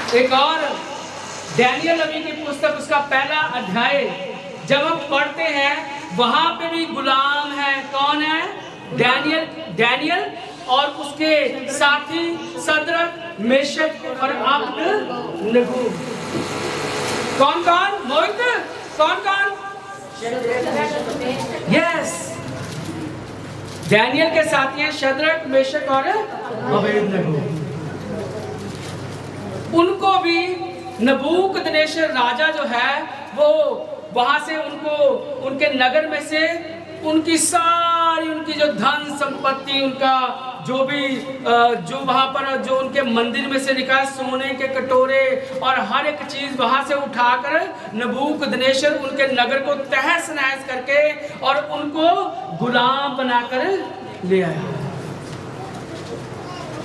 एक और डैनियल नबी की पुस्तक, उसका पहला अध्याय जब हम पढ़ते हैं वहां पे भी गुलाम है। कौन है? डैनियल और उसके साथी सदरक, मेशक और अबेदनगो। कौन कौन? मोहित, कौन कौन? यस, डैनियल के साथी हैं सदरक, मेशक और अबेदनगो। उनको भी नबूकदनेस्सर राजा जो है वो वहां से उनको उनके नगर में से उनकी सारी उनकी जो धन संपत्ति, उनका जो भी जो वहां पर जो उनके मंदिर में से निकाल सोने के कटोरे और हर एक चीज वहां से उठाकर नबूकदनेस्सर उनके नगर को तहस नहस करके और उनको गुलाम बनाकर ले आया।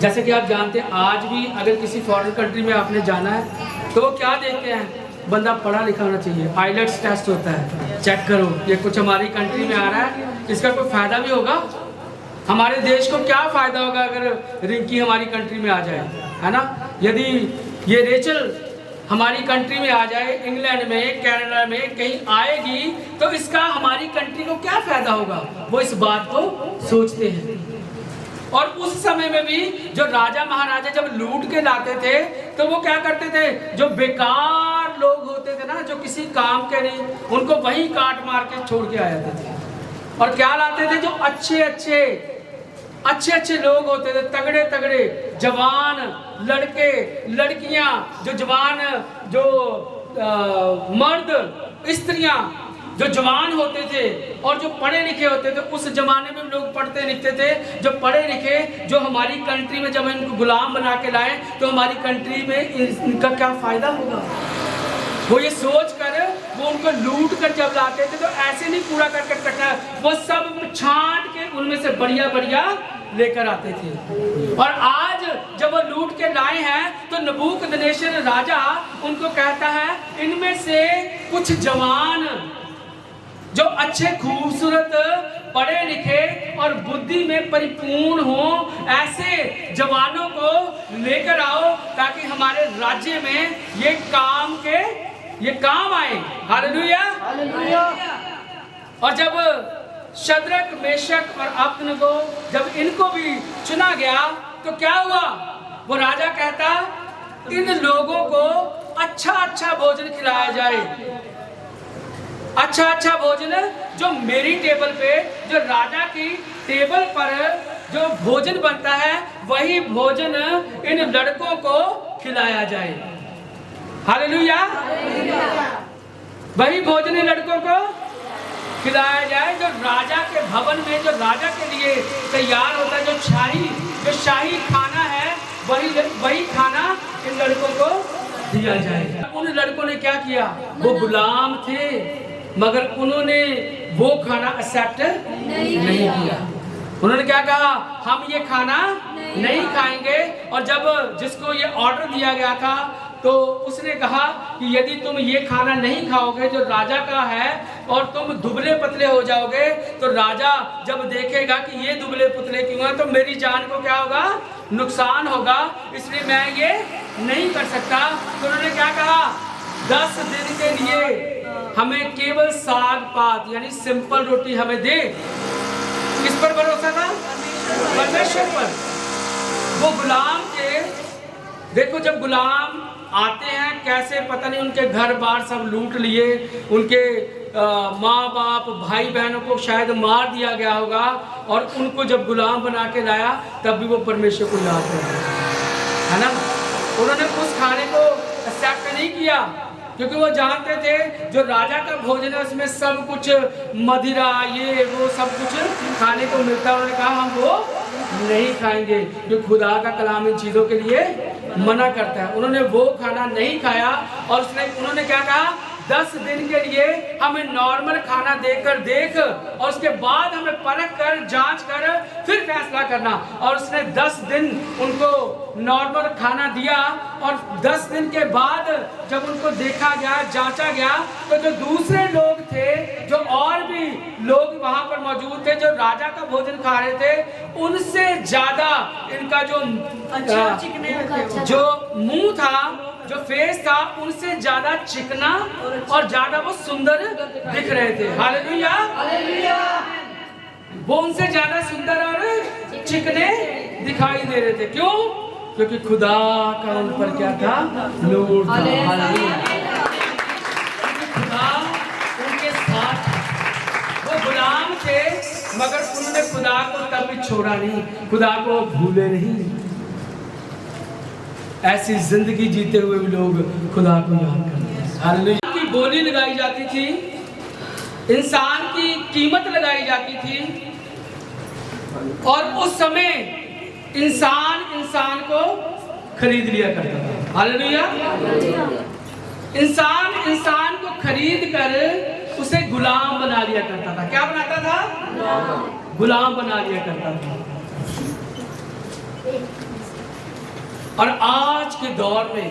जैसे कि आप जानते हैं आज भी अगर किसी फॉरेन कंट्री में आपने जाना है तो वो क्या देखते हैं? बंदा पढ़ा लिखा होना चाहिए। आइलेट्स टेस्ट होता है, चेक करो ये कुछ हमारी कंट्री में आ रहा है, इसका कोई फायदा भी होगा? हमारे देश को क्या फायदा होगा अगर रिंकी हमारी कंट्री में आ जाए, है ना? यदि ये रेचल हमारी कंट्री में आ जाए, इंग्लैंड में, कनाडा में कहीं आएगी तो इसका हमारी कंट्री को क्या फायदा होगा? वो इस बात को सोचते हैं। और उस समय में भी जो राजा महाराजा जब लूट के लाते थे तो वो क्या करते थे? जो बेकार लोग होते थे ना, जो किसी काम के नहीं, उनको वहीं काट मार के छोड़ के आ जाते थे। और क्या लाते थे? जो अच्छे लोग होते थे, तगड़े तगड़े जवान लड़के लड़कियां, जो जवान जो मर्द स्त्रियां जो जवान होते थे और जो पढ़े लिखे होते थे। उस जमाने में लोग पढ़ते लिखते थे, जो पढ़े लिखे, जो हमारी कंट्री में जब इनको गुलाम बना के लाए तो हमारी कंट्री में इनका क्या फायदा होगा? वो ये सोच कर वो उनको लूट कर जब लाते थे तो ऐसे नहीं पूरा करके कटा, वो सब छांट के उनमें से बढ़िया बढ़िया लेकर आते थे। और आज जब वो लूट के लाए हैं तो नबूकदनेस्सर राजा उनको कहता है इनमें से कुछ जवान जो अच्छे खूबसूरत पढ़े लिखे और बुद्धि में परिपूर्ण हो, ऐसे जवानों को लेकर आओ ताकि हमारे राज्य में ये काम आए। Hallelujah, hallelujah. और जब शद्रक, मेशक और अबेदनगो जब इनको भी चुना गया तो क्या हुआ? वो राजा कहता इन लोगों को अच्छा भोजन खिलाया जाए, अच्छा भोजन जो मेरी टेबल पे, जो राजा की टेबल पर जो भोजन बनता है वही भोजन इन लड़कों को खिलाया जाए। हालेलुया, वही भोजन इन लड़कों को खिलाया जाए जो राजा के भवन में, जो राजा के लिए तैयार होता है, जो शाही खाना है, वही खाना इन लड़कों को दिया जाए। उन लड़कों ने क्या किया? वो गुलाम थे मगर उन्होंने वो खाना एक्सेप्ट नहीं किया। उन्होंने क्या कहा? हम ये खाना नहीं खाएंगे। और जब जिसको ये ऑर्डर दिया गया था तो उसने कहा कि यदि तुम ये खाना नहीं खाओगे जो राजा का है और तुम दुबले पतले हो जाओगे तो राजा जब देखेगा कि ये दुबले पतले क्यों हैं तो मेरी जान को क्या होगा? नुकसान होगा, इसलिए मैं ये नहीं कर सकता। तो उन्होंने क्या कहा? 10 दिन के लिए हमें केवल साग पात यानी सिंपल रोटी हमें दे। किस पर भरोसा था? परमेश्वर पर। वो गुलाम के, देखो जब गुलाम आते हैं कैसे, पता नहीं उनके घर बार सब लूट लिए, उनके माँ बाप भाई बहनों को शायद मार दिया गया होगा और उनको जब गुलाम बना के लाया तब भी वो परमेश्वर को याद करते है ना। उन्होंने उस खाने को एक्सेप्ट नहीं किया क्योंकि वो जानते थे जो राजा का भोजन है उसमें सब कुछ मदिरा ये वो सब कुछ खाने को मिलता है। उन्होंने कहा हम वो नहीं खाएंगे जो खुदा का कलाम इन चीज़ों के लिए मना करता है। उन्होंने वो खाना नहीं खाया और उन्होंने क्या कहा? 10 दिन के लिए हमें नॉर्मल खाना देकर देख और उसके बाद हमें परख कर जांच कर फिर फैसला करना। और उसने 10 दिन उनको नॉर्मल खाना दिया और 10 दिन के बाद जब उनको देखा गया, जांचा गया, तो जो दूसरे लोग थे, जो और भी लोग वहां पर मौजूद थे जो राजा का भोजन खा रहे थे, उनसे ज्यादा इनका जो मुंह था, जो फेस था, उनसे ज्यादा चिकना और ज्यादा वो सुंदर दिख रहे थे। Hallelujah, hallelujah. वो उनसे ज्यादा सुंदर और चिकने दिखाई दे रहे थे। क्यों? क्योंकि खुदा का उन पर क्या था? नूर था। हालेलुया। खुदा उनके साथ, वो गुलाम थे मगर उन्होंने खुदा को कभी छोड़ा नहीं, खुदा को भूले नहीं। ऐसी जिंदगी जीते हुए भी लोग खुदा को याद करते हैं। हालेलुया। की बोली लगाई जाती थी, इंसान की कीमत लगाई जाती थी, और उस समय इंसान को खरीद लिया करता था। हालेलुया। इंसान को खरीद कर उसे गुलाम बना लिया करता था। क्या बनाता था? गुलाम बना लिया करता था। और आज के दौर में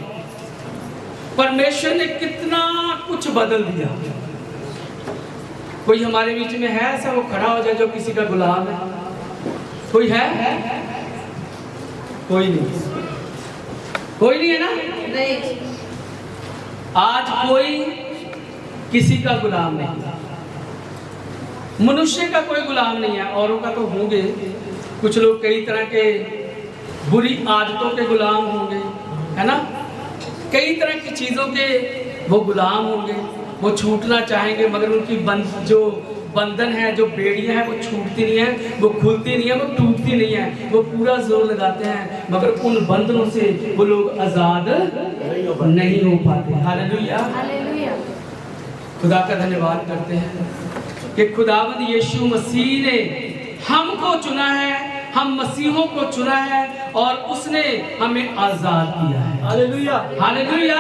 परमेश्वर ने कितना कुछ बदल दिया। कोई हमारे बीच में है ऐसा वो खड़ा हो जाए जो किसी का गुलाम है? कोई है? कोई नहीं, कोई नहीं है ना? नहीं। आज कोई किसी का गुलाम नहीं, मनुष्य का कोई गुलाम नहीं है। औरों का तो होंगे, कुछ लोग कई तरह के बुरी आदतों के गुलाम होंगे, है ना, कई तरह की चीजों के वो गुलाम होंगे, वो छूटना चाहेंगे मगर उनकी जो बंधन है, जो बेड़ियां हैं, वो छूटती नहीं है, वो खुलती नहीं है, वो टूटती नहीं है। वो पूरा जोर लगाते हैं मगर उन बंधनों से वो लोग आजाद नहीं हो पाते। Hallelujah, hallelujah. खुदा का धन्यवाद करते हैं कि खुदावंद यीशु मसीह ने हमको चुना है, हम मसीहों को चुना है और उसने हमें आजाद किया है। Hallelujah, hallelujah.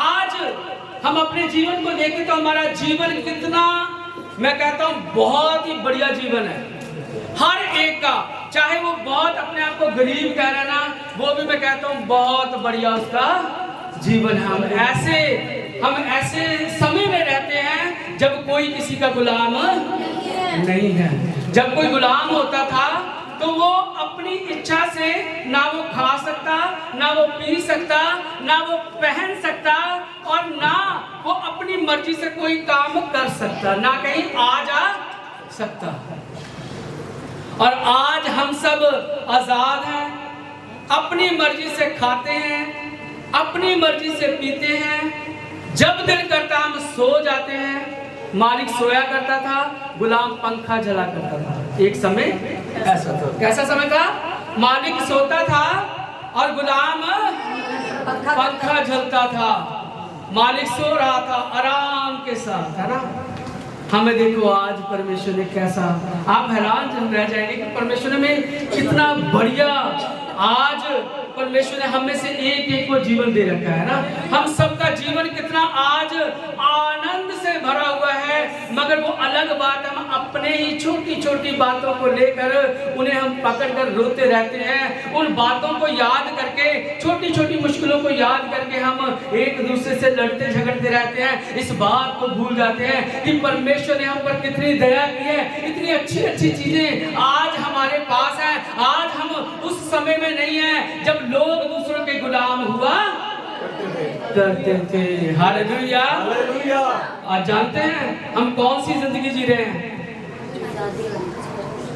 आज हम अपने जीवन को देखें तो हमारा जीवन कितना, मैं कहता हूँ बहुत ही बढ़िया जीवन है हर एक का। चाहे वो बहुत अपने आप को गरीब कह रहा है ना, वो भी मैं कहता हूँ बहुत बढ़िया उसका जीवन है। हम ऐसे समय में रहते हैं जब कोई किसी का गुलाम नहीं है। जब कोई गुलाम होता था तो वो अपनी इच्छा से ना वो खा सकता, ना वो पी सकता, ना वो पहन सकता, और ना वो अपनी मर्जी से कोई काम कर सकता, ना कहीं आ जा सकता। और आज हम सब आजाद हैं, अपनी मर्जी से खाते हैं, अपनी मर्जी से पीते हैं, जब दिल करता हम सो जाते हैं। मालिक सोया करता था, गुलाम पंखा जला करता था। एक समय ऐसा था। कैसा समय था? मालिक सोता था और गुलाम पंखा जलता था। मालिक सो रहा था आराम के साथ, है ना। हमें देखो आज परमेश्वर ने कैसा, आप हैरान रह जाएंगे कि परमेश्वर ने हमें कितना बढ़िया, आज परमेश्वर ने हम में से एक को जीवन दे रखा है ना। हम सबका जीवन कितना आज आनंद से भरा हुआ है, मगर वो अलग बात है, हम अपने ही छोटी छोटी बातों को लेकर उन्हें हम पकड़ कर रोते रहते हैं। उन बातों को याद करके, छोटी छोटी मुश्किलों को याद करके हम एक दूसरे से लड़ते झगड़ते रहते हैं। इस बात को भूल जाते हैं कि परमेश्वर ने हम पर कितनी दया की है, इतनी अच्छी अच्छी चीजें आज हमारे पास है। आज हम उस समय में नहीं है जब लोग दूसरों के गुलाम हुआ करते थे। Hallelujah, hallelujah. आज जानते हैं हम कौन सी जिंदगी जी रहे हैं?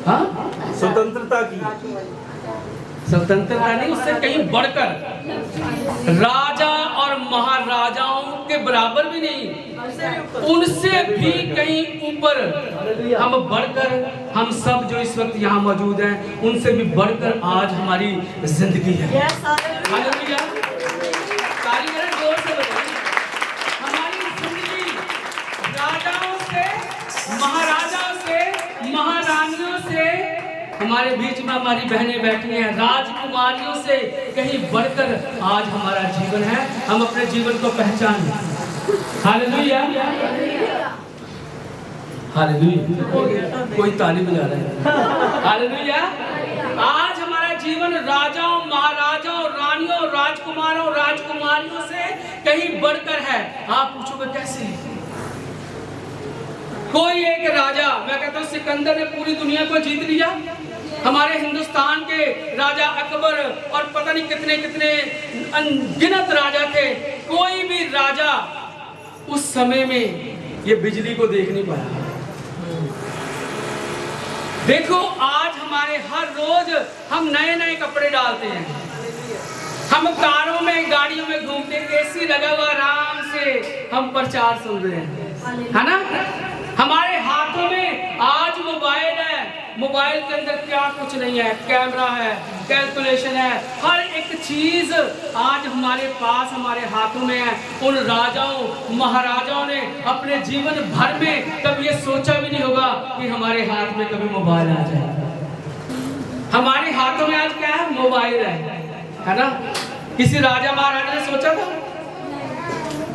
हाँ, स्वतंत्रता की। स्वतंत्रता नहीं, उससे कहीं बढ़कर राजा और महाराजाओं के बराबर भी नहीं, उनसे भी कहीं ऊपर हम बढ़कर, हम सब जो इस वक्त यहाँ मौजूद हैं उनसे भी बढ़कर आज हमारी जिंदगी है। हालेलुया, ताली करें जोर से बताइए। हमारी जिंदगी राजाओं से, महाराजाओं से, महारानियों से, हमारे बीच में हमारी बहनें बैठी हैं, राजकुमारियों से कहीं बढ़कर आज हमारा जीवन है। हम अपने जीवन को पहचानें। Hallelujah, hallelujah. कोई ताली बजा रहा है। हालेलुया। आज हमारा जीवन राजाओं, महाराजाओं, रानियों, राजकुमारों, राजकुमारियों से कहीं बढ़कर है। आप पूछोगे कैसे? कोई एक राजा, मैं कहता हूँ सिकंदर ने पूरी दुनिया को जीत लिया। हमारे हिंदुस्तान के राजा अकबर और पता नहीं कितने कितने अनगिनत राजा थे। कोई भी राजा उस समय में ये बिजली को देख नहीं पाया। देखो आज हमारे हर रोज हम नए नए कपड़े डालते हैं, हम कारों में, गाड़ियों में घूमते, एसी लगा हुआ आराम से हम प्रचार सुन रहे हैं, है ना। हमारे हाथों में आज मोबाइल है, मोबाइल के अंदर क्या कुछ नहीं है, कैमरा है, कैलकुलेशन है, हर एक चीज आज हमारे पास, हमारे हाथों में है। उन राजाओं, महाराजाओं ने अपने जीवन भर में कभी ये सोचा भी नहीं होगा कि हमारे हाथ में कभी मोबाइल आ जाए। हमारे हाथों में आज क्या है? मोबाइल है ना। किसी राजा महाराजा ने सोचा था?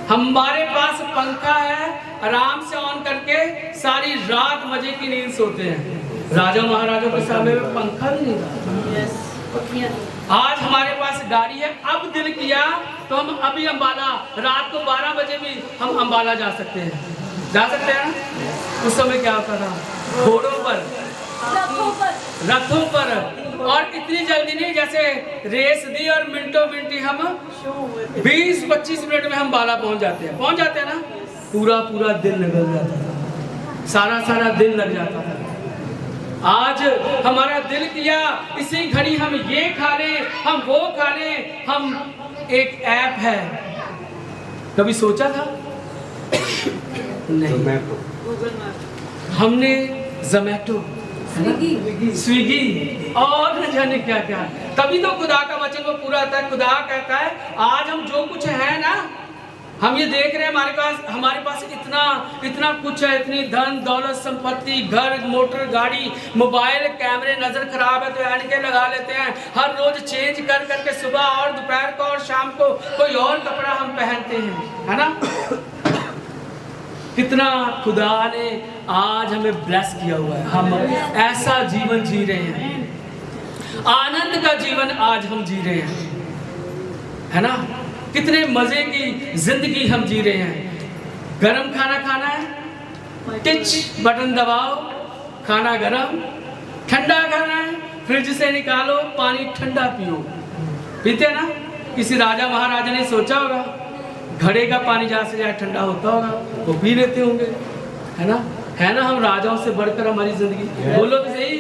हमारे पास पंखा है, आराम से ऑन करके सारी रात मजे की नींद सोते हैं। राजा महाराजों के समय में पंखा भी नहीं था। आज हमारे पास गाड़ी है, अब दिल किया तो हम अभी अंबाला, रात को 12 बजे भी हम अंबाला जा सकते हैं, जा सकते हैं ना। उस समय क्या होता था? घोड़ों पर, रथों पर, और इतनी जल्दी नहीं, जैसे रेस दी और मिनटों मिनटी हम 20-25 मिनट में हम बाला पहुंच जाते हैं ना। पूरा पूरा दिन निकल जाता था, सारा दिन लग जाता था। आज हमारा दिल किया इसी घड़ी हम ये खा लें, हम वो खा लें। हम एक ऐप है, कभी सोचा था? नहीं। हमने ज़ोमैटो, स्विगी और न जाने क्या क्या। तभी तो खुदा का वचन वो पूरा आता है। खुदा कहता है आज हम जो कुछ है ना, हम ये देख रहे हैं हमारे पास इतना कुछ है, इतनी धन दौलत संपत्ति, घर मोटर गाड़ी, मोबाइल, कैमरे, नजर खराब है तो ऐनके लगा लेते हैं, हर रोज चेंज कर करके सुबह और दोपहर को और शाम को कोई और कपड़ा हम पहनते हैं, है ना। कितना खुदा ने आज हमें ब्लेस किया हुआ है। हम ऐसा जीवन जी रहे हैं, आनंद का जीवन आज हम जी रहे हैं, है ना। कितने मजे की जिंदगी हम जी रहे हैं। गरम खाना खाना है, टिच बटन दबाओ, खाना गरम। ठंडा खाना है, फ्रिज से निकालो, पानी ठंडा पियो। पीते ना। किसी राजा महाराजा ने सोचा होगा घड़े का पानी जहाँ से जहाँ ठंडा होता होगा वो पी लेते होंगे, है ना। हम राजाओं से बढ़कर हमारी जिंदगी, बोलो तो सही,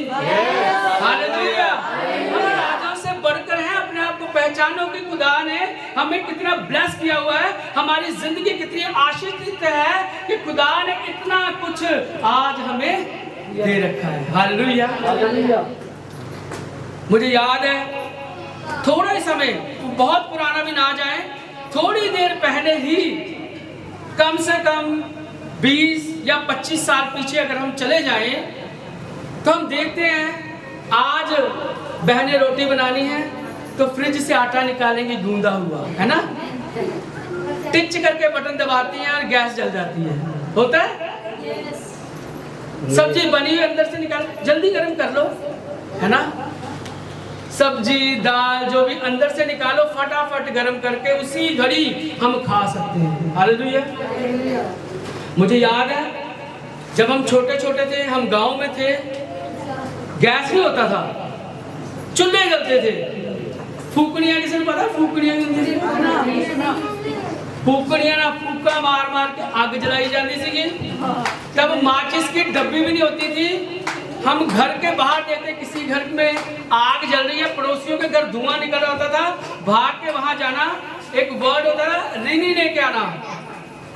हालेलुया। हम राजाओं से बढ़कर हैं। अपने आप को पहचानो कि खुदा ने हमें कितना ब्लेस किया हुआ है, हमारी जिंदगी कितनी आशीषित है कि खुदा ने इतना कुछ आज हमें दे रखा है। हालेलुया। मुझे याद है थोड़ा समय, बहुत पुराना भी ना जाए, थोड़ी देर पहले ही, कम से कम 20 या 25 साल पीछे अगर हम चले जाएं तो हम देखते हैं आज बहनें रोटी बनानी है तो फ्रिज से आटा निकालेंगे गूंदा हुआ, है ना। टिच करके बटन दबाती हैं और गैस जल जाती है, होता है। सब्जी बनी हुई अंदर से निकाल, जल्दी गर्म कर लो, है ना। सब्जी दाल जो भी अंदर से निकालो, फटाफट गर्म करके उसी घड़ी हम खा सकते हैं। हालेलुया। मुझे याद है जब हम छोटे छोटे थे, हम गांव में थे, गैस नहीं होता था, चूल्हे जलते थे। फूकनियाँ, किसी को पता फूकनियाँ? फूकनियाँ ना, फूका मार मार के आग जलाई जाती थी। तब माचिस की डब्बी भी नहीं होती थी। हम घर के बाहर देखते, किसी घर में आग जल रही है, पड़ोसियों के घर धुआं निकल रहा होता था, भाग के वहां जाना, एक वर्ड होता था रिनी लेके आना।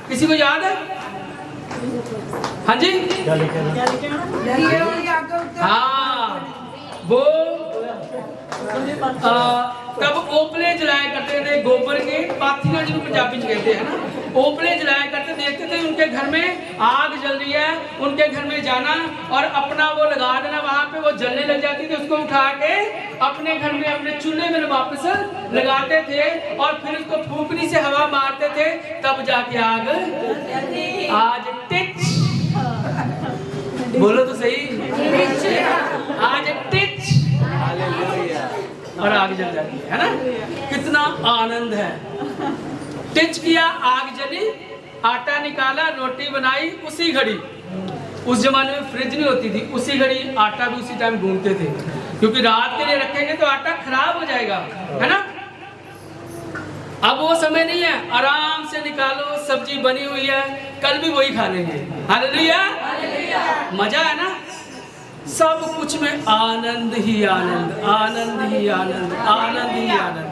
किसी को याद है? हाँ जी, हाँ, वो तब ओपले जलाया करते थे, जैसे गोबर के पाथियां जिनको पंजाबी में कहते हैं ना, ओपले जलाया करते, देखते थे उनके घर में आग जल रही है, उनके घर में जाना और अपना वो लगा देना वहां पे, वो जलने लग जाती थी, उसको उठा के अपने घर में अपने चूल्हे में वापस लगाते थे और फिर उसको फूकनी से हवा मारते थे, तब जाके आग। आज टिच, बोलो तो सही, आज टिच और आग जल जाती है ना, कितना आनंद है। टिच किया, आग जली, आटा निकाला, रोटी बनाई उसी घड़ी। उस जमाने में फ्रिज नहीं होती थी, उसी घड़ी आटा भी उसी टाइम गूंथते थे, क्योंकि रात के लिए रखेंगे तो आटा खराब हो जाएगा, है ना। अब वो समय नहीं है, आराम से निकालो, सब्जी बनी हुई है, कल भी वही खा लेंगे। हालेलुया, मजा है ना। सब कुछ में आनंद ही आनंद, आनंद ही आनंद, आनंद ही आनंद।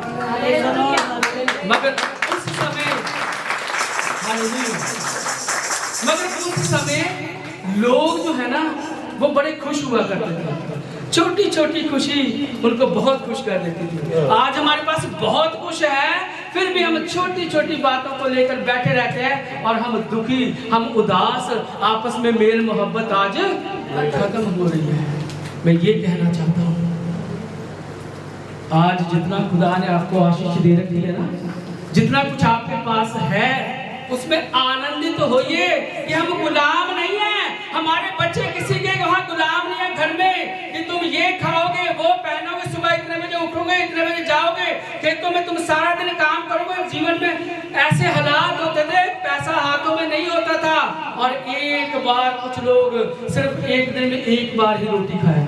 मगर उस समय, मगर उस समय लोग जो है ना वो बड़े खुश हुआ करते थे, छोटी छोटी खुशी उनको बहुत खुश कर देती थी। आज हमारे पास बहुत कुछ है, फिर भी हम छोटी छोटी बातों को लेकर बैठे रहते हैं और हम दुखी, हम उदास, आपस में मेल मोहब्बत आज खत्म हो रही है। मैं ये कहना चाहता हूँ, आज जितना खुदा ने आपको आशीष दे रखी है ना, जितना कुछ आपके पास है, उसमें आनंदित तो होइए कि हम गुलाम नहीं हैं। हमारे बच्चे किसी के वहाँ गुलाम नहीं है घर में कि तुम ये खाओगे, वो पहनोगे, सुबह इतने बजे उठोगे, इतने बजे जाओगे खेतों में, तुम सारा दिन काम करोगे। जीवन में ऐसे हालात होते थे, पैसा हाथों में नहीं होता था और एक बार कुछ लोग सिर्फ एक दिन में एक बार ही रोटी खाया।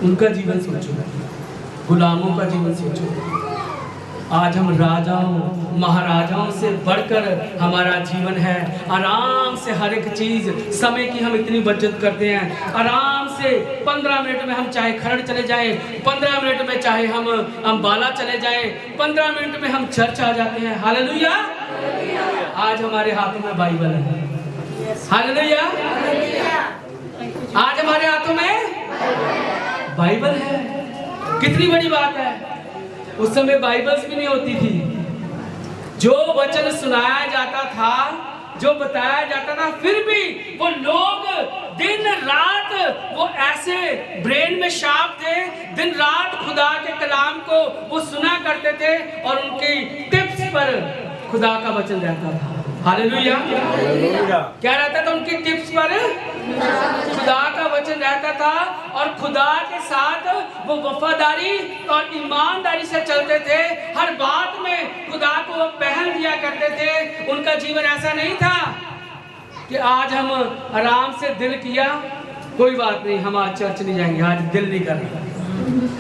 उनका जीवन सोचो, गुलामों का जीवन सोचो। आज हम राजाओं महाराजाओं से बढ़कर हमारा जीवन है। आराम से हर एक चीज, समय की हम इतनी बचत करते हैं। आराम से 15 मिनट में हम चाहे खरड़ चले जाएं, 15 मिनट में चाहे हम अम्बाला चले जाएं, 15 मिनट में हम चर्च आ जाते हैं। हालेलुया। आज हमारे हाथों में बाइबल है। हालेलुया। आज हमारे हाथों में बाइबल है। कितनी बड़ी बात है। उस समय बाइबल्स भी नहीं होती थी। जो वचन सुनाया जाता था, जो बताया जाता था, फिर भी वो लोग दिन रात वो ऐसे ब्रेन में शार्प थे, दिन रात खुदा के कलाम को वो सुना करते थे और उनकी टिप्स पर खुदा का वचन रहता था। हालेलुया। क्या रहता था उनकी टिप्स पर? खुदा का वचन रहता था और खुदा के साथ वो वफादारी और ईमानदारी से चलते थे। हर बात में खुदा को वो पहल दिया करते थे। उनका जीवन ऐसा नहीं था कि आज हम आराम से दिल किया, कोई बात नहीं, हम आज चर्च नहीं जाएंगे, आज दिल नहीं कर रहा,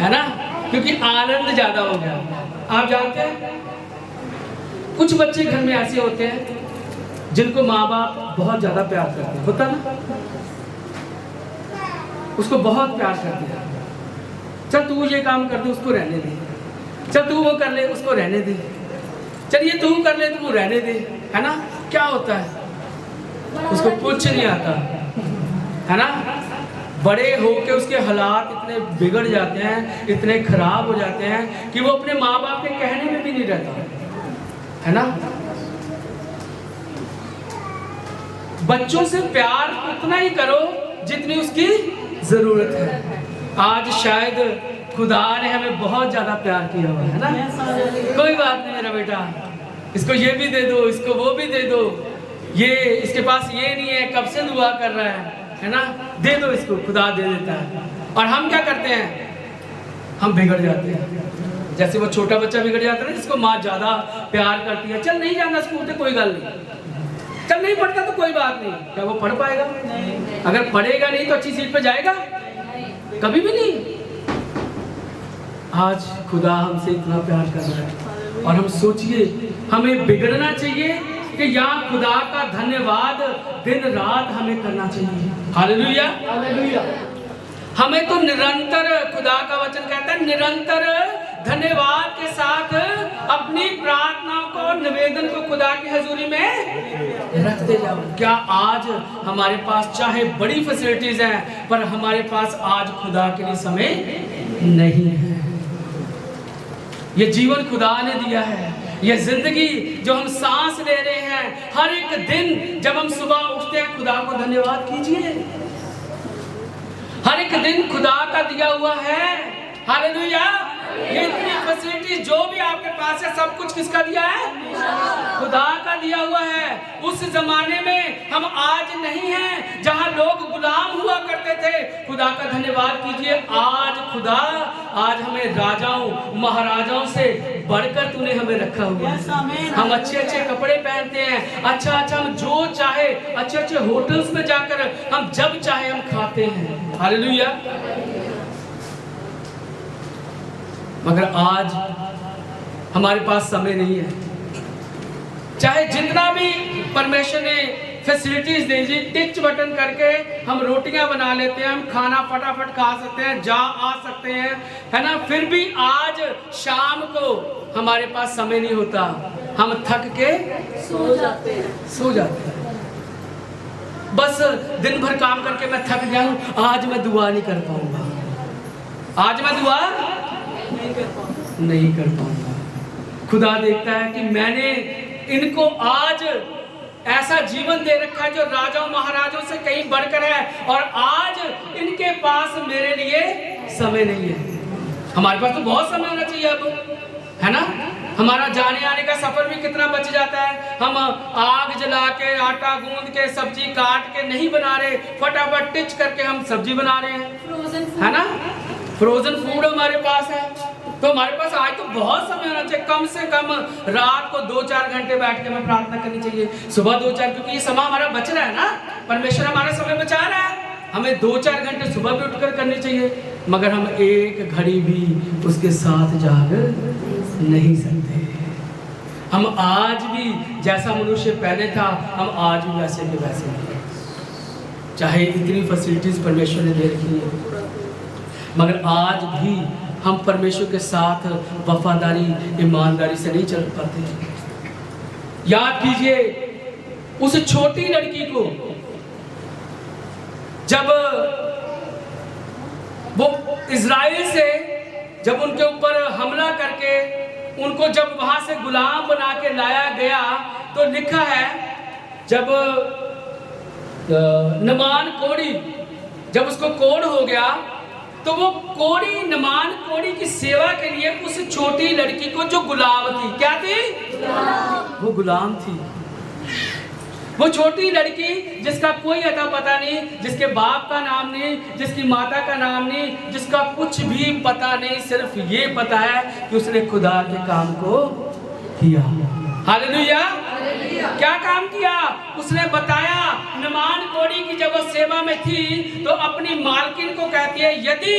है ना, क्योंकि आनंद ज्यादा हो गया। आप जानते हैं कुछ बच्चे घर में ऐसे होते हैं जिनको माँ बाप बहुत ज्यादा प्यार करते हैं, होता ना, उसको बहुत प्यार करते हैं। चल तू ये काम कर दे, उसको रहने दे, चल तू वो कर ले, उसको रहने दे, चल ये तू कर ले, तू रहने दे, है ना। क्या होता है, उसको कुछ नहीं आता, है ना। बड़े होके उसके हालात इतने बिगड़ जाते हैं, इतने खराब हो जाते हैं कि वो अपने माँ बाप के कहने में भी नहीं रहता, है ना। बच्चों से प्यार उतना ही करो जितनी उसकी जरूरत है। आज शायद खुदा ने हमें बहुत ज्यादा प्यार किया हुआ है ना। कोई बात नहीं मेरा बेटा, इसको ये भी दे दो, इसको वो भी दे दो, ये इसके पास ये नहीं है, कब से दुआ कर रहा है ना, दे दो इसको, खुदा दे देता है। और हम क्या करते हैं, हम बिगड़ जाते हैं। जैसे वो छोटा बच्चा बिगड़ जाता है ना, जिसको माँ ज्यादा प्यार करती है, चल नहीं जाना स्कूल तो कोई गल नहीं, चल नहीं पढ़ता तो कोई बात नहीं, क्या वो पढ़ पाएगा? अगर पढ़ेगा नहीं तो अच्छी सीट पे जाएगा? कभी भी नहीं। आज खुदा हमसे इतना प्यार कर रहा है और हम सोचिए, हमें बिगड़ना चाहिए कि यहाँ खुदा का धन्यवाद दिन रात हमें करना चाहिए। हालेलुया। हमें तो निरंतर, खुदा का वचन कहता है, निरंतर धन्यवाद के साथ अपनी प्रार्थनाओं को, निवेदन को खुदा की हजूरी में रखते जाओ। क्या आज हमारे पास चाहे बड़ी फैसिलिटीज हैं, पर हमारे पास आज खुदा के लिए समय नहीं है। ये जीवन खुदा ने दिया है। ये जिंदगी जो हम सांस ले रहे हैं, हर एक दिन जब हम सुबह उठते हैं, खुदा को धन्यवाद कीजिए। हर एक दिन खुदा का दिया हुआ है। हालेलुया। ये इतनी फैसिलिटी जो भी आपके पास है, सब कुछ किसका दिया है? खुदा का दिया हुआ है। उस जमाने में हम आज नहीं हैं जहां लोग गुलाम हुआ करते थे। खुदा का धन्यवाद कीजिए, आज खुदा आज हमें राजाओं महाराजाओं से बढ़कर तूने हमें रखा हुआ है। हम अच्छे अच्छे कपड़े पहनते हैं, अच्छा अच्छा हम जो चाहे अच्छे अच्छे होटल्स में जाकर हम जब चाहे हम खाते हैं। हालेलुया। मगर आज हमारे पास समय नहीं है। चाहे जितना भी परमेश्वर ने फैसिलिटीज दीजिए, टिच बटन करके हम रोटियां बना लेते हैं, हम खाना फटाफट खा सकते हैं, जा आ सकते हैं, है ना। फिर भी आज शाम को हमारे पास समय नहीं होता। हम थक के सो जाते हैं। बस दिन भर काम करके मैं थक गया हूं, आज मैं दुआ नहीं कर पाऊंगा, आज मैं दुआ नहीं कर पाऊंगा। खुदा देखता है कि मैंने इनको आज ऐसा जीवन दे रखा है जो राजाओं महाराजों से कहीं बढ़कर है, और आज इनके पास मेरे लिए समय नहीं है। हमारे पास तो बहुत समय होना चाहिए अब, है ना। हमारा जाने आने का सफर भी कितना बच जाता है। हम आग जला के, आटा गूंद के, सब्जी काट के नहीं बना रहे, फटाफट टिच करके हम सब्जी बना रहे हैं, है ना। फ्रोजन फूड हमारे पास है। तो हमारे पास आज तो बहुत समय होना चाहिए। कम से कम रात को 2-4 घंटे बैठ के हमें प्रार्थना करनी चाहिए, सुबह 2-4, क्योंकि ये समय हमारा बच रहा है ना। परमेश्वर हमारा समय बचा रहा है। हमें 2-4 घंटे सुबह भी उठकर करनी चाहिए, मगर हम एक घड़ी भी उसके साथ जाग नहीं सकते। हम आज भी जैसा मनुष्य पहले था, हम आज भी वैसे के वैसे हैं। चाहे इतनी फैसिलिटीज परमेश्वर ने दे रखी है, मगर आज भी हम परमेश्वर के साथ वफादारी ईमानदारी से नहीं चल पाते। याद कीजिए उस छोटी लड़की को, जब वो इज़राइल से जब उनके ऊपर हमला करके उनको जब वहां से गुलाम बना के लाया गया, तो लिखा है जब नमान कोड़ी जब उसको कोड़ हो गया, तो वो कोड़ी नमान कोड़ी की सेवा के लिए उस छोटी लड़की को जो गुलाम थी, क्या थी? वो गुलाम थी। वो छोटी लड़की जिसका कोई अता पता नहीं, जिसके बाप का नाम नहीं, जिसकी माता का नाम नहीं, जिसका कुछ भी पता नहीं, सिर्फ ये पता है कि उसने खुदा के काम को किया। हालेलुया। क्या काम किया? उसने बताया, नमान कोड़ी की जब वो सेवा में थी तो अपनी मालकिन को कहती है, यदि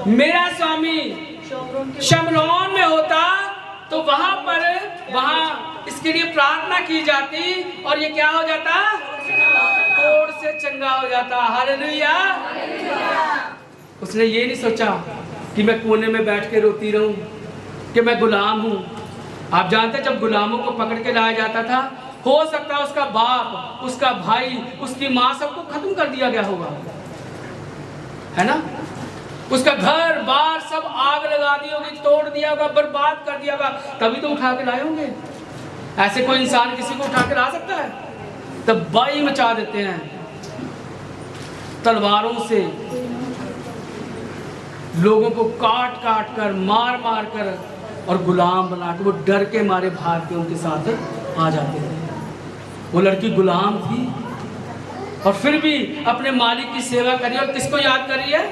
मेरा स्वामी शमरोन में होता तो वहां इसके लिए प्रार्थना की जाती और ये क्या हो जाता? कोड़ से चंगा हो जाता। हालेलुया। उसने ये नहीं सोचा कि मैं कोने में बैठ के रोती रहूं, कि मैं गुलाम हूं। आप जानते हैं जब गुलामों को पकड़ के लाया जाता था, हो सकता है उसका बाप, उसका भाई, उसकी माँ सबको खत्म कर दिया गया होगा, है ना। उसका घर बार सब आग लगा दी होगी, तोड़ दिया होगा, बर्बाद कर दिया होगा, तभी तो उठा के लाए होंगे। ऐसे कोई इंसान किसी को उठा के ला सकता है? तबाही मचा देते हैं तलवारों से, लोगों को काट काट कर, मार मार कर और गुलाम बना के वो डर के मारे भाग के उनके साथ आ जाते थे। वो लड़की गुलाम थी और फिर भी अपने मालिक की सेवा कर रही है। और किसको याद कर रही है?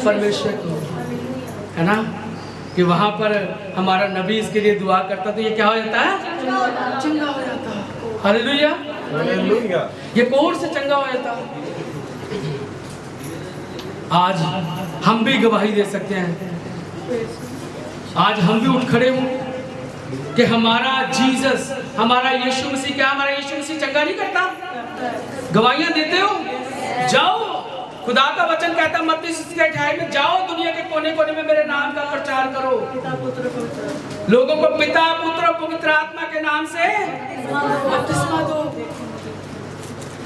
परमेश्वर को, है ना। कि वहां पर हमारा नबी इसके लिए दुआ करता तो ये क्या हो जाता है? चंगा हो जाता। हालेलुया। हालेलुया। ये कोड़ से चंगा हो जाता। आज हम भी गवाही दे सकते हैं, आज हम भी उठ खड़े हों कि हमारा जीसस, हमारा यीशु मसीह, क्या हमारा यीशु मसीह चंगा नहीं करता? गवाहियां देते हो? जाओ, खुदा का वचन कहता है मत्ती 6:28 में, जाओ दुनिया के कोने कोने में मेरे नाम का प्रचार करो, लोगों को पिता पुत्र पवित्र आत्मा के नाम से बपतिस्मा दो,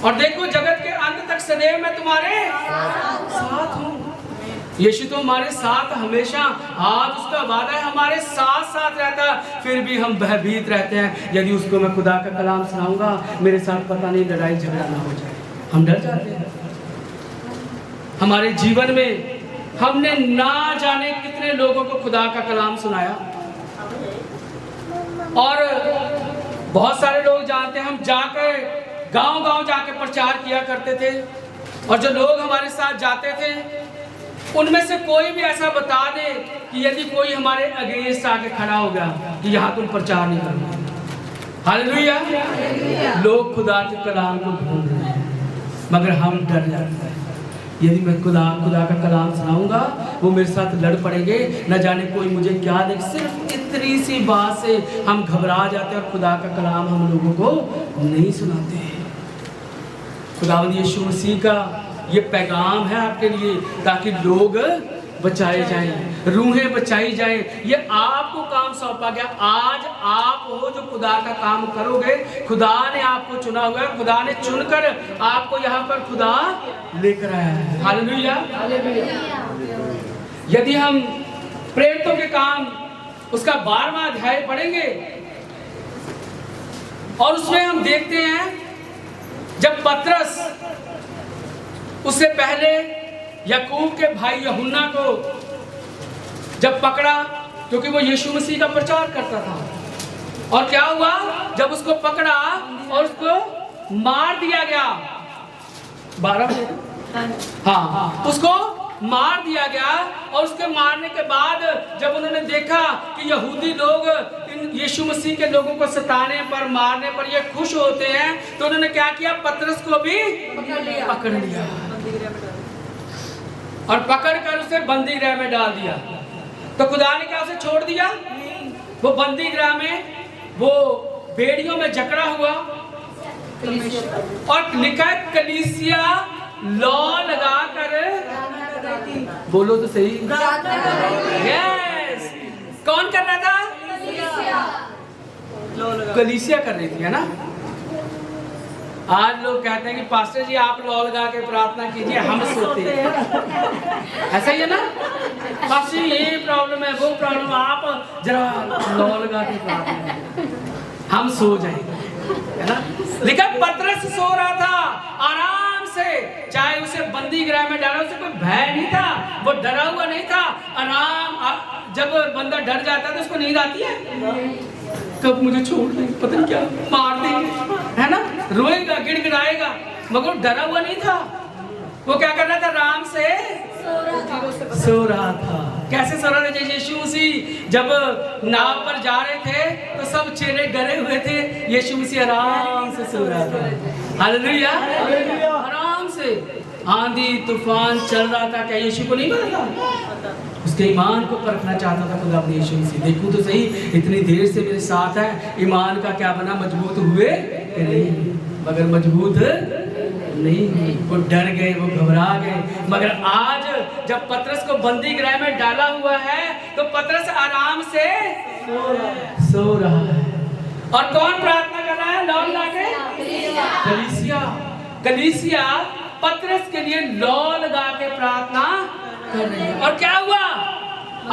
और देखो जगत के अंत तक सदैव मैं तुम्हारे साथ हूँ। यीशु तो हमारे साथ हमेशा, आज उसका वादा है हमारे साथ साथ रहता है, फिर भी हम भयभीत रहते हैं। यदि उसको मैं खुदा का कलाम सुनाऊंगा, मेरे साथ पता नहीं लड़ाई झगड़ा ना हो जाए, हम डर जाते हैं। हमारे जीवन में हमने ना जाने कितने लोगों को खुदा का कलाम सुनाया, और बहुत सारे लोग जानते हैं, हम जाकर गांव-गांव जाके प्रचार किया करते थे, और जो लोग हमारे साथ जाते थे उनमें से कोई भी ऐसा बता दे कि यदि कोई हमारे अगेंस्ट आके खड़ा हो गया कि यहाँ तुम प्रचार नहीं करोगे। हालेलुया। लोग खुदा के कलाम को ढूंढ रहे हैं, मगर हम डर जाते हैं। यदि मैं खुदा का कलाम सुनाऊंगा, वो मेरे साथ लड़ पड़ेंगे, न जाने कोई मुझे क्या देख। सिर्फ इतनी सी बात से हम घबरा जाते हैं और खुदा का कलाम हम लोगों को नहीं सुनाते। खुदावंद यीशु मसीह का ये पैगाम है आपके लिए, ताकि लोग बचाए जाएं, रूहें बचाई जाएं। ये आपको काम सौंपा गया। आज आप हो जो खुदा का काम करोगे। खुदा ने आपको चुना हुआ है, खुदा ने चुनकर आपको यहाँ पर खुदा लेकर आया है। हालेलुया। यदि हम प्रेरितों के काम उसका 12वां अध्याय पढ़ेंगे, और उसमें हम देखते हैं जब पतरस उससे पहले याकूब के भाई यूहन्ना को जब पकड़ा, क्योंकि वो यीशु मसीह का प्रचार करता था, और क्या हुआ जब उसको पकड़ा और उसको मार दिया गया, 12 हाँ, उसको मार दिया गया। और उसके मारने के बाद जब उन्होंने देखा कि यहूदी लोग इन यीशु मसीह के लोगों को सताने पर, मारने पर ये खुश होते हैं, तो उन्होंने क्या किया, पतरस को भी पकड़ लिया और पकड़कर उसे बंदी गृह में डाल दिया। तो खुदा ने क्या उसे छोड़ दिया? वो बंदी गृह में, वो बेड़ियों में जकड़ा हुआ, और लिखा है कलीसिया लौ लगा कर, बोलो तो सही, यस, कौन कर रहा था? कलीसिया कर रही थी, है ना। आज लोग कहते हैं कि पास्टर जी आप लौ लगा के प्रार्थना कीजिए, हम सोते हैं। ऐसा ही है ना, पास्टर जी ये प्रॉब्लम है, वो प्रॉब्लम, आप जरा लौ लगा के प्रार्थना कीजिए, हम सो जाएंगे, है ना। लेकिन पतरस सो रहा था आराम से, चाहे उसे बंदी गृह में डाला, उसे कोई भय नहीं था, वो डरा हुआ नहीं था, आराम। जब बंदा डर जाता है तो उसको नींद आती है, कब मुझे छोड़ देंगे, पता नहीं क्या मार देंगे, है ना, रोएगा, गिड़गिड़ाएगा, मगर डरा हुआ नहीं था। वो क्या कर रहा था? आराम से सो रहा था। कैसे सो रहा था? जैसे यीशु मसीह जब नाव पर जा रहे थे तो सब चेले डरे हुए थे, यीशु मसीह आराम से सो रहा था। हालेलुया, आराम से। आंधी तूफान चल रहा था, क्या यीशु को नहीं पता था? उसके ईमान को परखना चाहता था खुदा अपने यीशु मसीह। देखूं तो सही, इतनी देर से मेरे साथ है, ईमान का क्या बना? मजबूत हुए कि नहीं? मगर मजबूत नहीं, वो डर गए, वो घबरा गए। मगर आज जब पतरस को बंदी गृह में डाला हुआ है तो पतरस आराम से सो रहा है। और कौन प्रार्थना कर रहा है? लौ लगा के कलीसिया पतरस के लिए लौ लगा के प्रार्थना कर रही है। और क्या हुआ?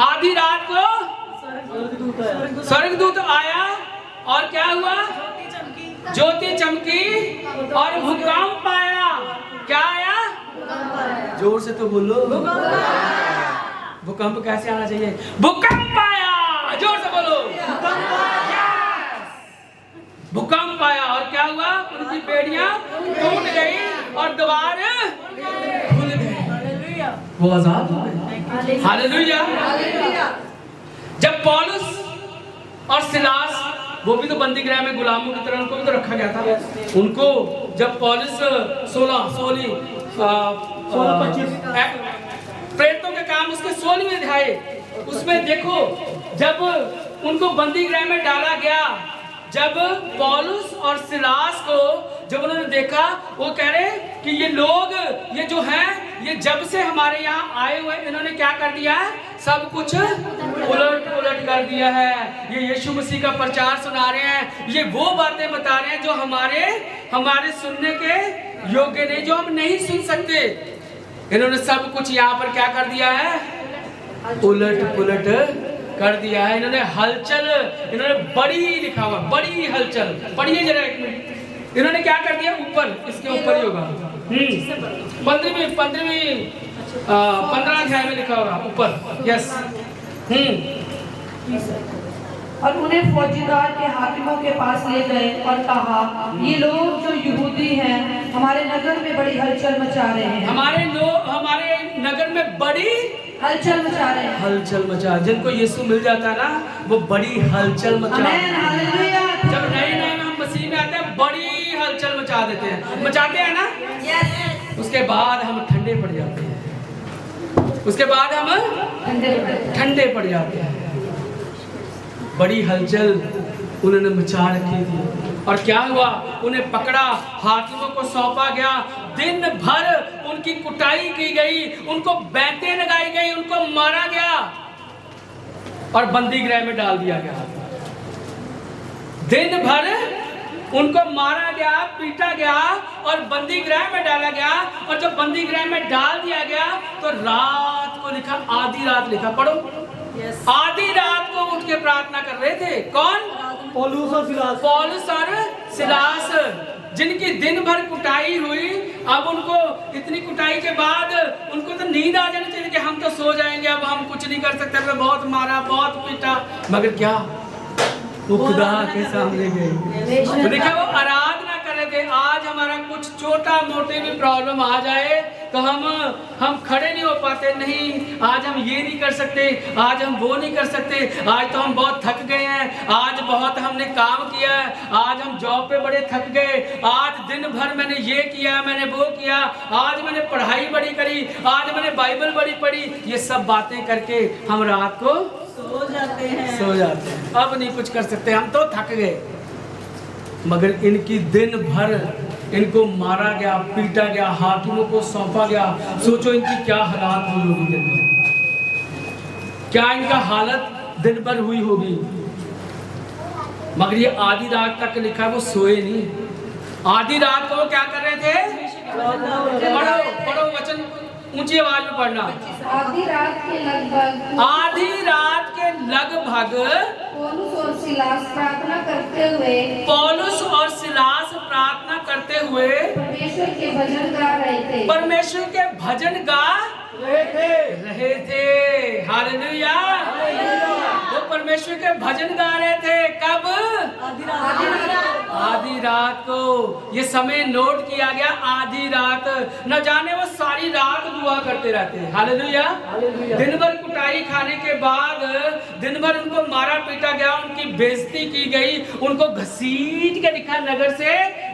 आधी रात को स्वर्गदूत आया, और क्या हुआ? ज्योति चमकी और भूकंप आया। क्या आया? जोर से तो बोलो, भूकंप कैसे आना चाहिए? भूकंप आया, जोर से बोलो, भूकंप आया। और क्या हुआ? उनकी बेड़ियां टूट गई और द्वार खुल गए, वो आजाद हो गए। हालेलुया। जब पौलुस और सिलास, वो भी तो बंदी गृह में गुलामों की तरह उनको भी तो रखा गया था, उनको जब पौलुस 16 प्रेरितों के काम उसके 16वें अध्याय, उसमें देखो जब उनको बंदी गृह में डाला गया, जब पौलुस और सिलास को जब उन्होंने देखा, वो कह रहे कि ये लोग, ये जो हैं, ये जब से हमारे यहाँ आए हुए, इन्होंने क्या कर दिया है? सब कुछ उलट कर दिया है। ये यीशु मसीह का प्रचार सुना रहे हैं, ये वो बातें बता रहे हैं जो हमारे सुनने के योग्य नहीं, जो हम नहीं सुन सकते। इन्होंने सब कुछ यहाँ पर क्या कर दिया है, उलट पुलट कर दिया है। इन्होंने हलचल, इन्होंने बड़ी लिखा हुआ, बड़ी हलचल, पढ़िए जरा एक मिनट। इन्होंने क्या कर दिया, ऊपर, इसके ऊपर ही होगा 15 अध्याय में लिखा होगा ऊपर, यस। और उन्हें फौजीदार के हाकिमों के पास ले गए और कहा, ये लोग जो यहूदी हैं हमारे नगर में बड़ी हलचल मचा रहे हैं। हमारे लोग हमारे नगर में बड़ी हलचल मचा रहे हैं। हलचल मचा, जिनको यीशु मिल जाता है ना, वो बड़ी हलचल मचा। जब नए नए हम मसीह में आते हैं, बड़ी हलचल मचा देते हैं, मचाते हैं ना। उसके बाद हम ठंडे पड़ जाते हैं, उसके बाद हम ठंडे पड़ जाते हैं। बड़ी हलचल उन्होंने मचा रखी थी। और क्या हुआ, उन्हें पकड़ा, हाकिमों को सौंपा गया, दिन भर उनकी कुटाई की गई, उनको बैंतें लगाई गई, उनको मारा गया और बंदी गृह में डाल दिया गया। दिन भर उनको मारा गया, पीटा गया और बंदी गृह में डाला गया। और जब बंदी गृह में डाल दिया गया तो रात को लिखा, आधी रात लिखा, पढ़ो। आधी रात को उठ के प्रार्थना कर रहे थे। कौन? पौलुस और सिलास, जिनकी दिन भर कुटाई हुई। अब उनको इतनी कुटाई के बाद उनको तो नींद आ जानी चाहिए कि हम तो सो जाएंगे, अब हम कुछ नहीं कर सकते, हमें बहुत मारा, बहुत पीटा। मगर क्या, वो खुदा के सामने गए, तो देखा वो आराधना कर रहे थे। आज हमारा कुछ छोटा मोटे भी प्रॉब्लम आ जाए तो हम खड़े नहीं हो पाते, नहीं आज हम ये नहीं कर सकते, आज हम वो नहीं कर सकते, आज तो हम बहुत थक गए हैं, आज बहुत हमने काम किया है, आज हम जॉब पे बड़े थक गए, आज दिन भर मैंने ये किया, मैंने वो किया, आज मैंने पढ़ाई बड़ी करी, आज मैंने बाइबल बड़ी पढ़ी। ये सब बातें करके हम रात को सो जाते हैं। अब नहीं कुछ कर सकते, हम तो थक गए। मगर इनकी दिन भर इनको मारा गया, पीटा गया, हाकिमों को सौंपा गया। सोचो इनकी क्या हालात हुई होगी दिन भर, क्या इनका हालत दिन भर हुई होगी। मगर ये आधी रात तक लिखा है वो सोए नहीं। आधी रात को क्या कर रहे थे? पढ़ो वचन ऊंची आवाज में पढ़ना। आधी रात के लगभग पौलुस और सिलास प्रार्थना करते हुए परमेश्वर के भजन गा रहे थे। हालेलुया। वो परमेश्वर के भजन गा रहे थे। कब? आधी रात को। ये समय नोट किया गया, आधी रात। न जाने वो सारी रात दुआ करते रहते हैं। हालेलुया। दिन भर कुटाई खाने के बाद, दिन भर उनको मारा पीटा गया, उनकी बेइज्जती की गई, उनको घसीट के दिखा नगर से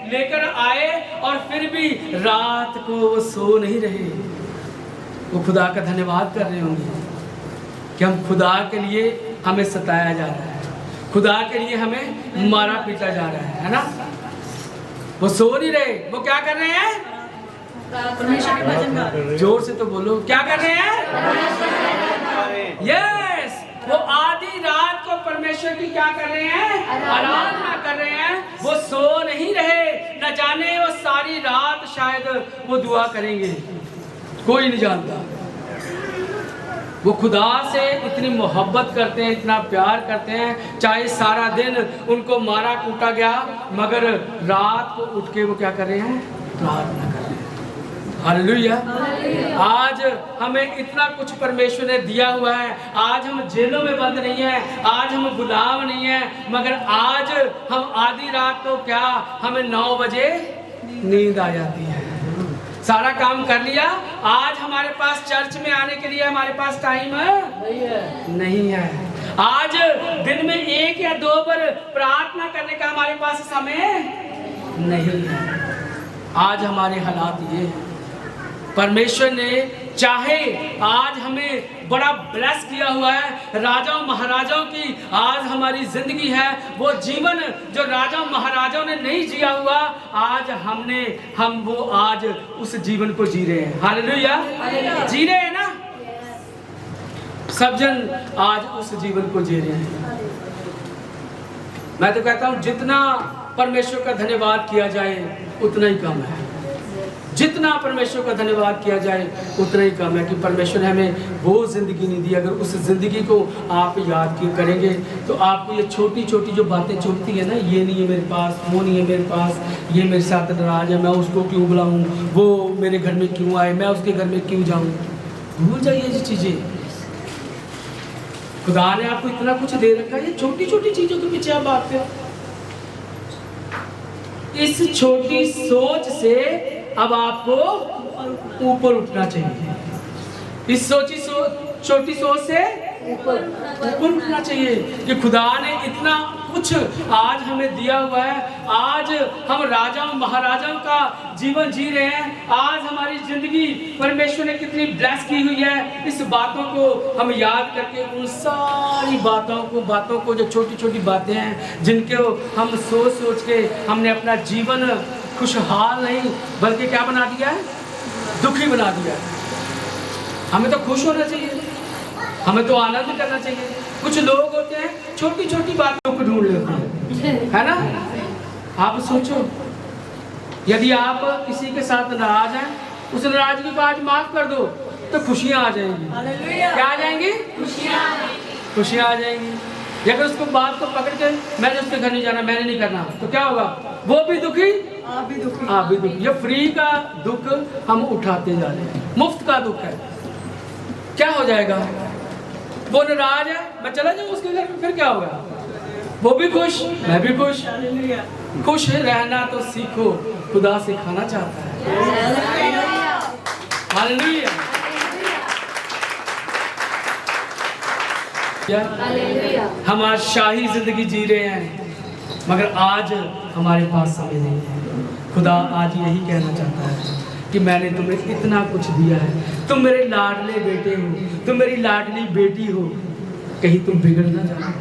लेकर आए, और फिर भी रात को वो सो नहीं रहे। वो खुदा का धन्यवाद कर रहे होंगे कि हम खुदा के लिए हमें सताया जा रहा है, खुदा के लिए हमें मारा पीटा जा रहा है ना। वो सो नहीं रहे, वो क्या कर रहे हैं? परमेश्वर के भजन गा रहे हैं। जोर से तो बोलो, क्या कर रहे हैं? यस, वो आधी रात को परमेश्वर की क्या कर रहे हैं? आराधना कर रहे हैं। वो सो नहीं रहे। न जाने वो सारी रात शायद वो दुआ करेंगे, कोई नहीं जानता। वो खुदा से इतनी मोहब्बत करते हैं, इतना प्यार करते हैं, चाहे सारा दिन उनको मारा कूटा गया, मगर रात को उठ के वो क्या कर रहे हैं? प्रार्थना कर रहे हैं। हालेलुया। आज हमें इतना कुछ परमेश्वर ने दिया हुआ है। आज हम जेलों में बंद नहीं है, आज हम गुलाम नहीं है, मगर आज हम आधी रात को क्या, हमें 9 बजे नींद आ जाती है। सारा काम कर लिया। आज हमारे पास चर्च में आने के लिए हमारे पास टाइम नहीं है। आज दिन में 1 या 2 बार प्रार्थना करने का हमारे पास समय नहीं है। आज हमारे हालात ये हैं। परमेश्वर ने चाहे आज हमें बड़ा ब्लेस किया हुआ है, राजाओं महाराजाओं की आज हमारी जिंदगी है, वो जीवन जो राजाओं महाराजाओं ने नहीं जिया हुआ, आज हम वो आज उस जीवन को जी रहे हैं। हालेलुया। जी रहे हैं ना सब जन, आज उस जीवन को जी रहे हैं। मैं तो कहता हूं जितना परमेश्वर का धन्यवाद किया जाए उतना ही कम है। जितना जितना परमेश्वर का धन्यवाद किया जाए उतना ही कम है कि परमेश्वर ने हमें वो ज़िंदगी नहीं दी। अगर उस ज़िंदगी को आप याद करेंगे तो आपको ये छोटी छोटी जो बातें चुभती है ना, ये नहीं है मेरे पास, वो नहीं है मेरे पास, ये मेरे साथ नाराज है, मैं उसको क्यों बुलाऊं, वो मेरे घर में क्यों आए, मैं उसके घर में क्यों जाऊं, भूल जाइए ये चीज़ें। खुदा ने आपको इतना कुछ दे रखा है, ये छोटी छोटी चीज़ों के पीछे आप भागते हो। इस छोटी सोच से अब आपको ऊपर उठना चाहिए। इस छोटी सोच से ऊपर उठना चाहिए कि खुदा ने इतना कुछ आज हमें दिया हुआ है। आज हम राजाओं महाराजाओं का जीवन जी रहे हैं। आज हमारी जिंदगी परमेश्वर ने कितनी ब्लेस की हुई है। इस बातों को हम याद करके उन सारी बातों को जो छोटी छोटी बातें हैं जिनको हम सोच के हमने अपना जीवन खुशहाल नहीं बल्कि क्या बना दिया है, दुखी बना दिया है। हमें तो खुश होना चाहिए, हमें तो आनंद करना चाहिए। कुछ लोग होते हैं छोटी छोटी बातों को ढूंढ लेते हैं, है ना। आप सोचो, यदि आप किसी के साथ नाराज हैं, उस नाराजगी को आज माफ कर दो तो खुशियां आ जाएंगी। क्या आ जाएंगी? खुशियां आ जाएंगी। अगर उसको बात को पकड़ के मैंने उसके घर नहीं जाना, मैंने नहीं करना, तो क्या होगा? वो भी दुखी, आप भी दुखी। ये फ्री का दुख हम उठाते जा रहे हैं, मुफ्त का दुख है। क्या हो जाएगा? वो नाराज है, मैं चला जाऊँ उसके घर में, फिर क्या होगा? वो भी खुश, मैं भी खुश। खुश रहना तो सीखो, खुदा सिखाना चाहता है। हालेलुया। हम आज शाही जिंदगी जी रहे हैं, मगर आज हमारे पास समय नहीं है। खुदा आज यही कहना चाहता है कि मैंने तुम्हें इतना कुछ दिया है, तुम मेरे लाडले बेटे हो, तुम मेरी लाडली बेटी हो, कहीं तुम बिगड़ ना जाओ।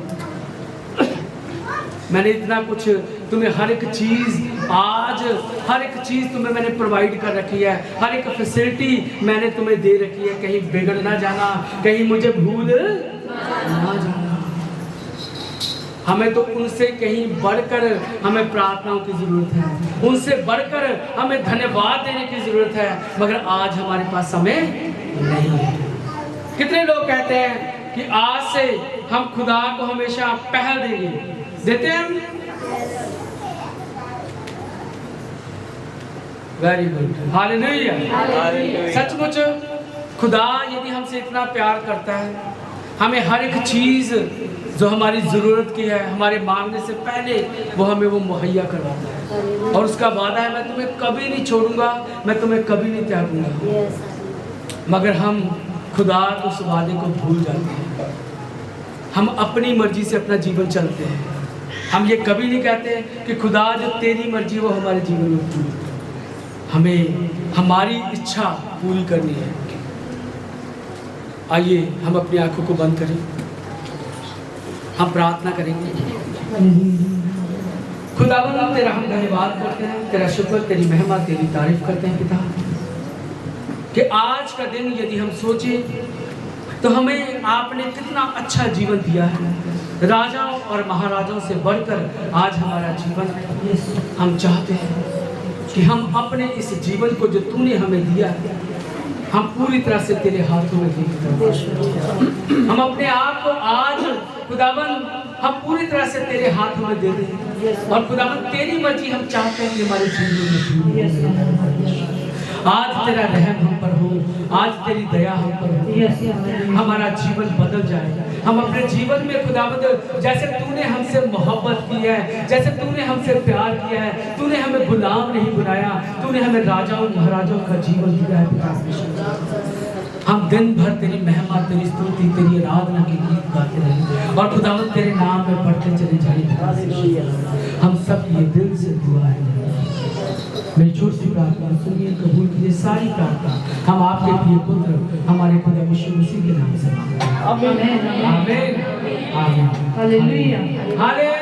मैंने इतना कुछ तुम्हें, हर एक चीज़, आज हर एक चीज़ तुम्हें मैंने प्रोवाइड कर रखी है, हर एक फैसिलिटी मैंने तुम्हें दे रखी है, कहीं बिगड़ ना जाना, कहीं मुझे भूल ना जाना। हमें तो उनसे कहीं बढ़कर हमें प्रार्थनाओं की ज़रूरत है, उनसे बढ़कर हमें धन्यवाद देने की ज़रूरत है, मगर आज हमारे पास समय नहीं है। कितने लोग कहते हैं कि आज से हम खुदा को हमेशा पहल देंगे, देते हैं हम? Very good, hallelujah. सचमुच खुदा यदि हमसे इतना प्यार करता है, हमें हर एक चीज़ जो हमारी ज़रूरत की है, हमारे मांगने से पहले वो हमें वो मुहैया करवाता है, और उसका वादा है, मैं तुम्हें कभी नहीं छोड़ूंगा, मैं तुम्हें कभी नहीं त्यागूंगा। मगर हम खुदा उस वादे को भूल जाते हैं, हम अपनी मर्जी से अपना जीवन चलते हैं। हम ये कभी नहीं कहते कि खुदा जो तेरी मर्जी वो हमारे जीवन में पूरी, हमें हमारी इच्छा पूरी करनी है। आइए हम अपनी आंखों को बंद करें, हम प्रार्थना करेंगे। खुदावंद तेरा हम धन्यवाद करते हैं, तेरा शुक्र, तेरी महिमा, तेरी तारीफ करते हैं पिता, कि आज का दिन यदि हम सोचें तो हमें आपने कितना अच्छा जीवन दिया है। राजाओं और महाराजाओं से बढ़कर आज हमारा जीवन, हम चाहते हैं कि हम अपने इस जीवन को जो तूने हमें दिया है, हम पूरी तरह से तेरे हाथों में दें। हम अपने आप को आज खुदावन हम पूरी तरह से तेरे हाथों में दे दें, और खुदावन तेरी मर्जी हम चाहते हैं कि हमारे जीवन में आज तेरा रहम हम पर हो, आज तेरी दया हम पर हो, हमारा जीवन बदल जाए। हम अपने जीवन में खुदावंद जैसे तूने हमसे मोहब्बत की है, जैसे तूने हमसे प्यार किया है, तूने हमें गुलाम नहीं बनाया, तूने हमें राजाओं महाराजाओं का जीवन दिया है पिता। हम दिन भर तेरी महिमा, तेरी स्तुति, तेरी आराधना के गीत गाते रहे, और खुदावंद तेरे नाम में पढ़ते चले जाए। हम सब ये दिल से दुआ है, मेरी छोटी सी प्रार्थना सुनिए, कबूल कीजिए सारी प्रार्थना हम आपके प्रिय पुत्र हमारे खुदा यीशु मसीह के नाम से। आमीन, आमीन, आमीन, हालेलुया, हालेलुया।